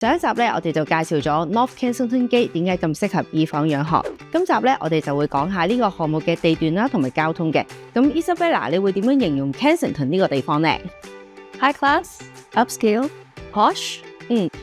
上一集咧，我哋就介紹咗 North Kensington Gate 點解咁適合以房養學。今集咧，我哋就會講下呢個項目嘅地段啦，同埋交通嘅。咁 Isabella，你會點樣形容 Kensington 呢個地方呢？ High class, upscale, posh。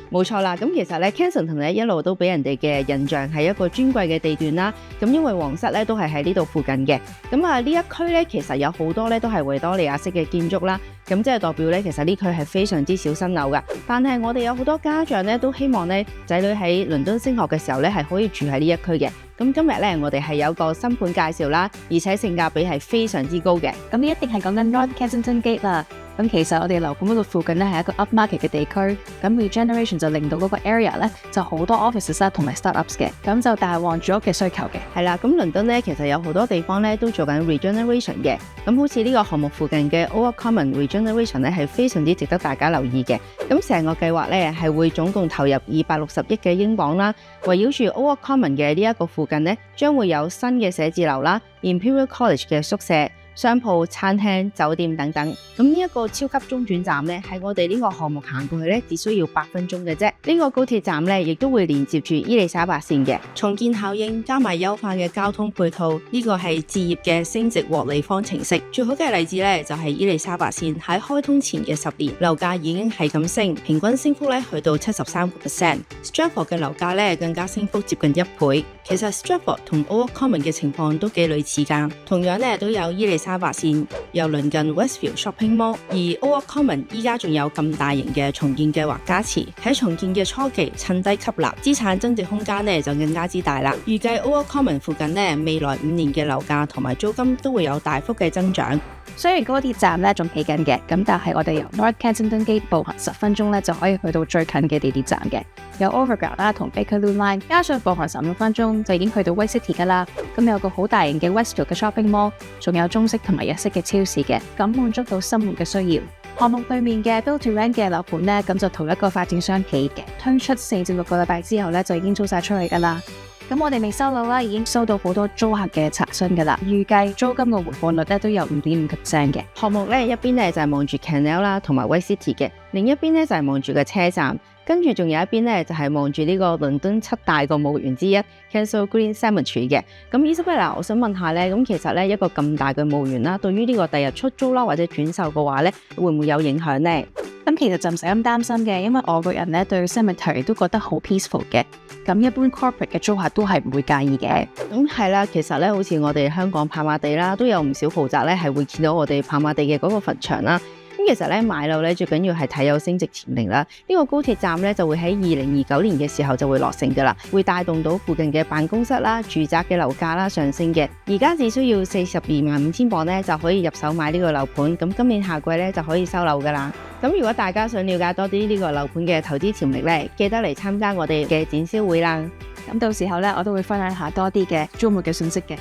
冇錯啦。咁其實咧 Kensington 咧一路都俾人哋嘅印象係一個尊貴嘅地段啦。咁因為皇室咧都係喺呢度附近嘅。咁呢一區咧其實有好多咧都係維多利亞式嘅建築啦。咁即係代表咧，其實呢區係非常之少新樓噶。但係我哋有好多家長咧都希望咧仔女喺倫敦升學嘅時候咧係可以住喺呢一區嘅。咁今日咧我哋係有個新盤介紹啦，而且性價比係非常之高嘅。咁你一定係講緊 North Kensington Gate 啦。咁其實我哋樓盤嗰度附近咧係一個 upmarket 嘅地區，咁 regeneration 就令到嗰個 area 咧就好多 offices 啦同埋 startups 嘅，咁就大旺住屋嘅需求嘅。係啦，咁倫敦咧其實有好多地方咧都做緊 regeneration 嘅，咁好似呢個項目附近嘅 Old Common regeneration 咧係非常之值得大家留意嘅。咁成個計劃咧係會總共投入260億嘅英鎊啦，圍繞住 Old Common 嘅呢一個附近咧將會有新嘅寫字樓啦、Imperial College 嘅宿舍、商鋪、餐廳、酒店等等。咁呢一個超級中轉站咧，喺我哋呢個項目行過去咧，只需要8分鐘嘅啫。呢個高鐵站咧，亦都會連接住伊利沙伯線嘅。重建效應加埋優化嘅交通配套，呢個係置業嘅升值獲利方程式。最好嘅例子咧，就係伊利沙伯線喺開通前嘅10年，樓價已經係咁升，平均升幅咧去到73%。Stratford 嘅樓價咧更加升幅接近1倍。其實 Stratford 同 Old Common 嘅情況都幾類似㗎，同樣咧都有伊利沙伯線，又鄰近 Westfield Shopping Mall， 而 Old Common 依家仲有咁大型嘅重建計劃加持，喺重建嘅初期趁低吸納，資產增值空間咧就更加之大啦。預計 Old Common 附近咧未來5年嘅樓價同埋租金都會有大幅嘅增長。雖然高鐵站咧仲起緊嘅，咁但係我哋由 North Kensington Gate 步行10分鐘咧就可以去到最近嘅地鐵站嘅，有 Overground 啦同 Bakerloo Line， 加上步行15分鐘就已經去到 White City 噶啦。咁有個好大型嘅 Westfield 嘅 Shopping Mall， 仲有中式同埋日式嘅超市嘅，咁滿足到生活嘅需要。項目對面嘅 Build to Rent 嘅樓盤咧，咁就同一個發展商起嘅，推出4至6個禮拜之後咧就已經租晒出去噶啦。咁我哋未收樓啦，已經收到好多租客嘅查詢噶啦，預計租金嘅回報率咧都有5.5% 嘅。項目咧一邊咧就係望住 Canal 啦同埋 White City 嘅，另一邊咧就係望住個車站，跟住仲有一邊咧就係望住呢個倫敦7大個墓園之一 Kensal Green Cemetery 嘅。咁 Isabella， 我想問下咧，咁其實咧一個咁大嘅墓園啦，對於呢個第日出租啦或者轉售嘅話咧，會唔會有影響呢？咁其實就唔使咁擔心嘅，因為外國人咧對 cemetery 都覺得好 peaceful 嘅，咁一般 corporate 嘅租客都係唔會介意嘅。係啦，其實咧好似我哋香港跑馬地啦，都有唔少豪宅咧係會見到我哋跑馬地嘅嗰個墳場啦。其實咧買樓咧最緊要係睇有升值潛力啦。呢個高鐵站咧就會喺2029年嘅時候就會落成噶啦，會帶動到附近嘅辦公室啦、住宅嘅樓價啦上升嘅。而家只需要425000鎊咧就可以入手買呢個樓盤，咁今年夏季咧就可以收樓噶啦。咁如果大家想了解多啲呢個樓盤嘅投資潛力咧，記得嚟參加我哋嘅展銷會啦。咁到時候咧我都會分享下多啲嘅租務嘅信息嘅。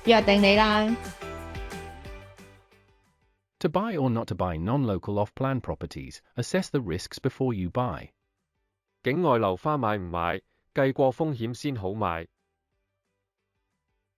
約定你啦。To buy or not to buy non-local off-plan properties, assess the risks before you buy. 境外樓花買唔買，計過風險先好買。